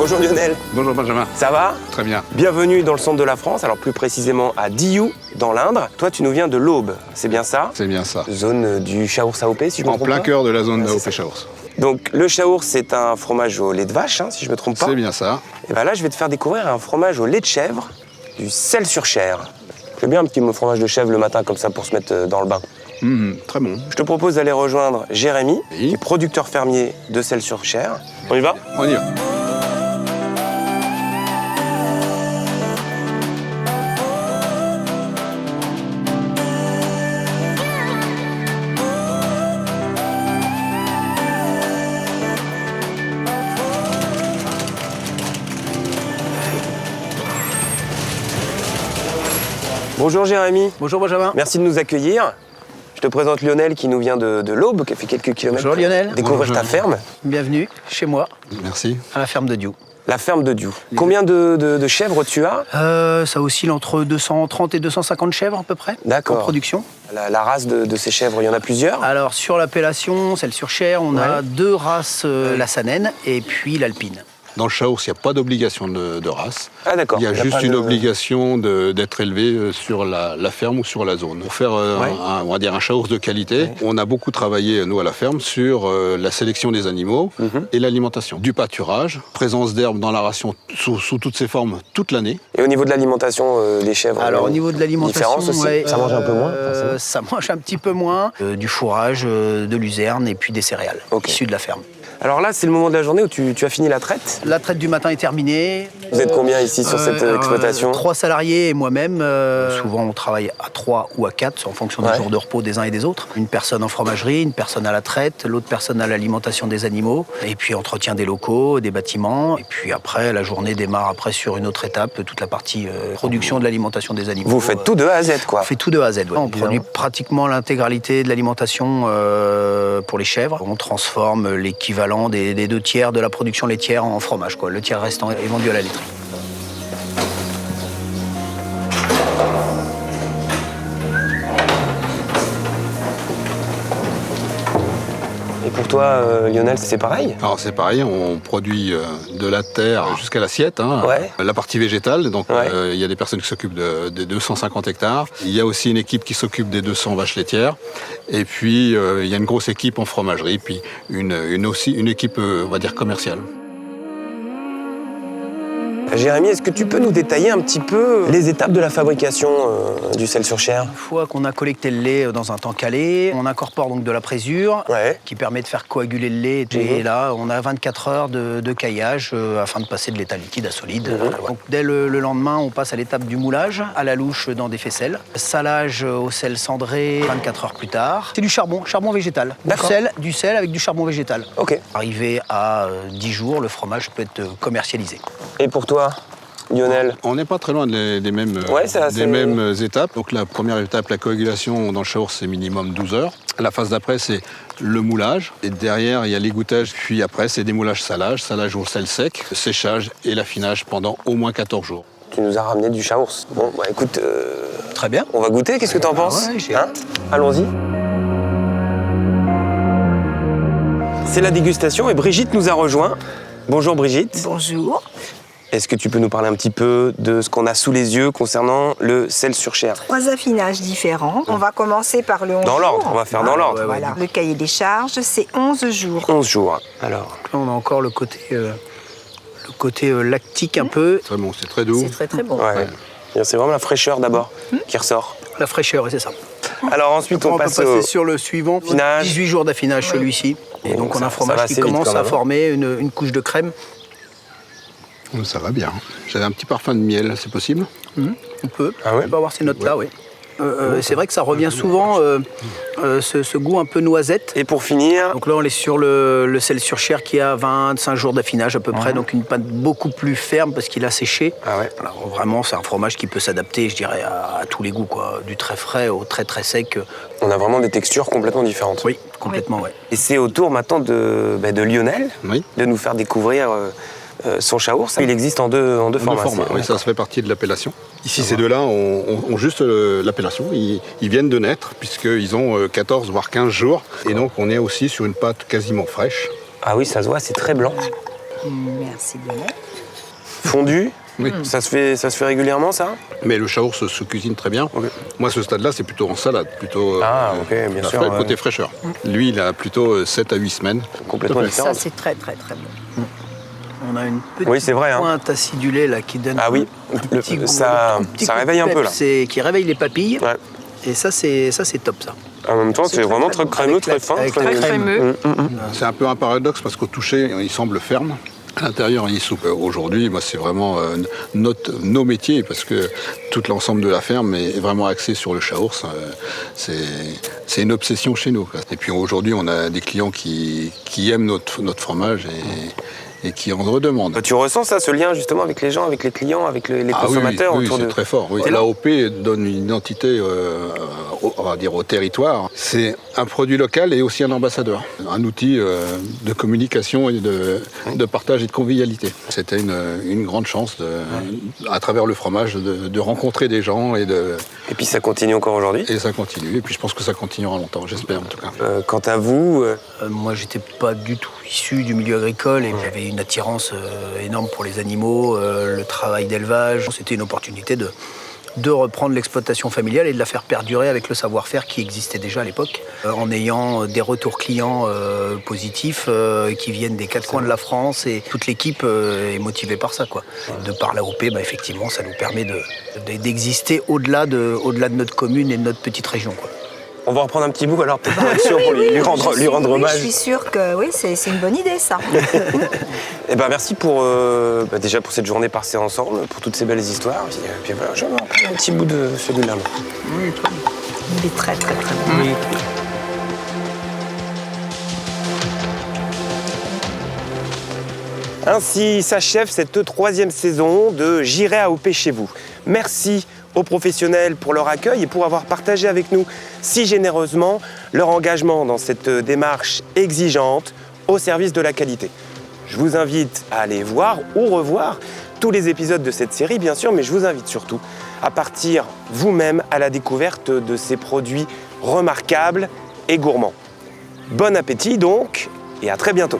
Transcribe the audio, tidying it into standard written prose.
Bonjour Lionel. Bonjour Benjamin. Ça va? Très bien. Bienvenue dans le centre de la France, alors plus précisément à Dioux, dans l'Indre. Toi, tu nous viens de l'Aube, c'est bien ça? C'est bien ça. Zone du Chaours-AOP, si je me En trompe plein pas. cœur de la zone Ouais, d'AOP c'est ça. Chaours. Donc le Chaours, c'est un fromage au lait de vache, hein, si je me trompe pas. C'est bien ça. Et bien là, je vais te faire découvrir un fromage au lait de chèvre, du sel sur chair. J'aime bien un petit fromage de chèvre le matin comme ça pour se mettre dans le bain. Très bon. Je te propose d'aller rejoindre Jérémy, Oui. qui est producteur fermier de sel sur chair. On y va? On y va. Bonjour Jérémy. Bonjour Benjamin. Merci de nous accueillir. Je te présente Lionel qui nous vient de l'Aube, qui a fait quelques kilomètres. Bonjour Lionel. Découvrir Bonjour. ta ferme, Bienvenue chez moi, Merci. à la ferme de Dioux. la ferme de Dioux. Combien de chèvres tu as? Ça oscille entre 230 et 250 chèvres à peu près D'accord. en production. La race de ces chèvres, il y en a plusieurs? Alors sur l'appellation, celle sur chair, on a Ouais. deux races, la Sanenne et puis l'Alpine. Dans le Chaours, il n'y a pas d'obligation de race. Ah d'accord. Il y a juste pas une de- obligation d'être élevé sur la ferme ou sur la zone. Pour faire Ouais. on va dire un Chaours de qualité, on a beaucoup travaillé, nous, à la ferme, sur la sélection des animaux et l'alimentation. Du pâturage, présence d'herbes dans la ration sous toutes ses formes toute l'année. Et au niveau de l'alimentation des chèvres? Alors au niveau de l'alimentation, différence aussi. ouais, Ça mange un peu moins, forcément. ça mange un petit peu moins. Du fourrage, de luzerne et puis des céréales Ok. issues de la ferme. Alors là, c'est le moment de la journée où tu as fini la traite. La traite du matin est terminée. Vous êtes combien ici sur cette exploitation? 3 salariés et moi-même. Souvent, on travaille à 3 ou à 4, en fonction Ouais. des jours de repos des uns et des autres. Une personne en fromagerie, une personne à la traite, l'autre personne à l'alimentation des animaux, et puis entretien des locaux, des bâtiments. Et puis après, la journée démarre après sur une autre étape, toute la partie production de l'alimentation des animaux. Vous faites tout de A à Z, quoi. On fait tout de A à Z. Ouais. On Évidemment. produit pratiquement l'intégralité de l'alimentation pour les chèvres. On transforme l'équivalent des 2 tiers de la production laitière en fromage, quoi. Le tiers restant est vendu à la laiterie. Et pour toi, Lionel, c'est pareil? Alors c'est pareil, on produit de la terre jusqu'à l'assiette, hein, Ouais. la partie végétale. Donc Ouais. il y a des personnes qui s'occupent de 250 hectares. Il y a aussi une équipe qui s'occupe des 200 vaches laitières. Et puis il y a une grosse équipe en fromagerie, puis une équipe, on va dire, commerciale. Jérémy, est-ce que tu peux nous détailler un petit peu les étapes de la fabrication du sel sur chair? Une fois qu'on a collecté le lait dans un temps calé, on incorpore donc de la présure Ouais. qui permet de faire coaguler le lait. Et là, on a 24 heures de caillage afin de passer de l'état liquide à solide. Voilà. Donc, dès le lendemain, on passe à l'étape du moulage, à la louche dans des faisselles. Salage au sel cendré 24 heures plus tard. C'est du charbon végétal. D'accord. Du sel avec du charbon végétal. Ok. Arrivé à 10 jours, le fromage peut être commercialisé. Et pour toi, Lionel? On n'est pas très loin des mêmes, Ouais, c'est assez- des mêmes étapes. Donc la première étape, la coagulation dans le Chaours, c'est minimum 12 heures. La phase d'après, c'est le moulage. Et derrière, il y a l'égouttage. Puis après, c'est démoulage salage au sel sec, séchage et l'affinage pendant au moins 14 jours. Tu nous as ramené du Chaours. Bon, bah écoute, Très bien. on va goûter. Qu'est-ce que t'en penses? ouais, j'ai Hein? Allons-y. C'est la dégustation et Brigitte nous a rejoint. Bonjour Brigitte. Bonjour. Est-ce que tu peux nous parler un petit peu de ce qu'on a sous les yeux concernant le sel sur chair? 3 affinages différents. On va commencer par le 11 Dans jours. l'ordre, on va faire dans l'ordre. Voilà. Le cahier des charges, c'est 11 jours. 11 jours. Alors, Là, on a encore le côté lactique un peu. Très bon, c'est très doux. C'est très très bon. ouais. C'est vraiment la fraîcheur d'abord qui ressort. La fraîcheur, c'est ça. Alors ensuite, on On peut passe passer au... sur le suivant. Affinage. 18 jours d'affinage celui-ci. Et donc on a ça un va fromage assez qui vite commence quand à même, hein. former une couche de crème. Ça va bien. J'avais un petit parfum de miel, c'est possible? On peut. Ah ouais On peut avoir ces notes-là, oui. C'est vrai que ça revient souvent, ce goût un peu noisette. Et pour finir, Donc là, on est sur le sel sur chair qui a 25 jours d'affinage à peu près, donc une pâte beaucoup plus ferme parce qu'il a séché. Ah ouais. Alors, vraiment, c'est un fromage qui peut s'adapter, je dirais, à tous les goûts, quoi. Du très frais au très très sec. on a vraiment des textures complètement différentes. Oui, complètement, ouais. Et c'est au tour maintenant de Lionel Oui. de nous faire découvrir son Chaours. Il existe en deux formats. Oui, ça fait partie de l'appellation. Ici, ces deux-là ont juste l'appellation. Ils viennent de naître, puisqu'ils ont 14 voire 15 jours. Et donc, on est aussi sur une pâte quasiment fraîche. Ah oui, ça se voit, c'est très blanc. Merci Lionel. Fondu. Oui. Ça se fait régulièrement, ça? Mais le chaours se cuisine très bien. Ok. Moi, ce stade-là, c'est plutôt en salade, plutôt Ok, bien sûr. côté fraîcheur. Lui, il a plutôt 7 à 8 semaines. Complètement Tout à fait. différent. Ça, c'est très, très, très bon. On a une petite Oui, c'est vrai, hein. pointe acidulée là, qui donne Ah oui, un petit goût, ça petit ça coup de réveille un peu, là. peps, qui réveille les papilles. Ouais. Et ça, c'est top, ça. En même temps, c'est vraiment très bon. crémeux, Avec très la- fin. avec très la crémeux. C'est un peu un paradoxe parce qu'au toucher, il semble ferme. À l'intérieur, il est souple. Aujourd'hui, moi, c'est vraiment nos métiers parce que tout l'ensemble de la ferme est vraiment axé sur le chaours. C'est une obsession chez nous, quoi. Et puis aujourd'hui, on a des clients qui aiment notre fromage et qui en redemandent. Tu ressens ça, ce lien justement avec les gens, avec les clients, avec les Ah oui, consommateurs oui, autour c'est de... très fort. Oui. C'est là. L'AOP donne une identité on va dire au territoire. C'est un produit local et aussi un ambassadeur, un outil de communication et de partage et de convivialité. C'était une grande chance, à travers le fromage, de rencontrer des gens Et puis ça continue encore aujourd'hui. et ça continue. Et puis je pense que ça continuera longtemps, j'espère en tout cas. Quant à vous, Moi, j'étais pas du tout issu du milieu agricole et j'avais une attirance énorme pour les animaux, le travail d'élevage. C'était une opportunité de reprendre l'exploitation familiale et de la faire perdurer avec le savoir-faire qui existait déjà à l'époque, en ayant des retours clients positifs qui viennent des quatre coins de la France et toute l'équipe est motivée par ça, quoi. De par l'AOP, effectivement, ça nous permet d'exister au-delà de notre commune et de notre petite région, quoi. on va reprendre un petit bout alors peut-être pour être sûr, pour lui rendre hommage. Je suis sûre que oui, c'est une bonne idée, ça. Eh ben merci pour déjà pour cette journée passée ensemble, pour toutes ces belles histoires. Puis voilà, je vais en prendre un petit bout de celui-là. Il est très, très, très bon. Ainsi s'achève cette 3e saison de J'irai AOP chez vous. Merci aux professionnels pour leur accueil et pour avoir partagé avec nous si généreusement leur engagement dans cette démarche exigeante au service de la qualité. Je vous invite à aller voir ou revoir tous les épisodes de cette série, bien sûr, mais je vous invite surtout à partir vous-même à la découverte de ces produits remarquables et gourmands. Bon appétit donc, et à très bientôt.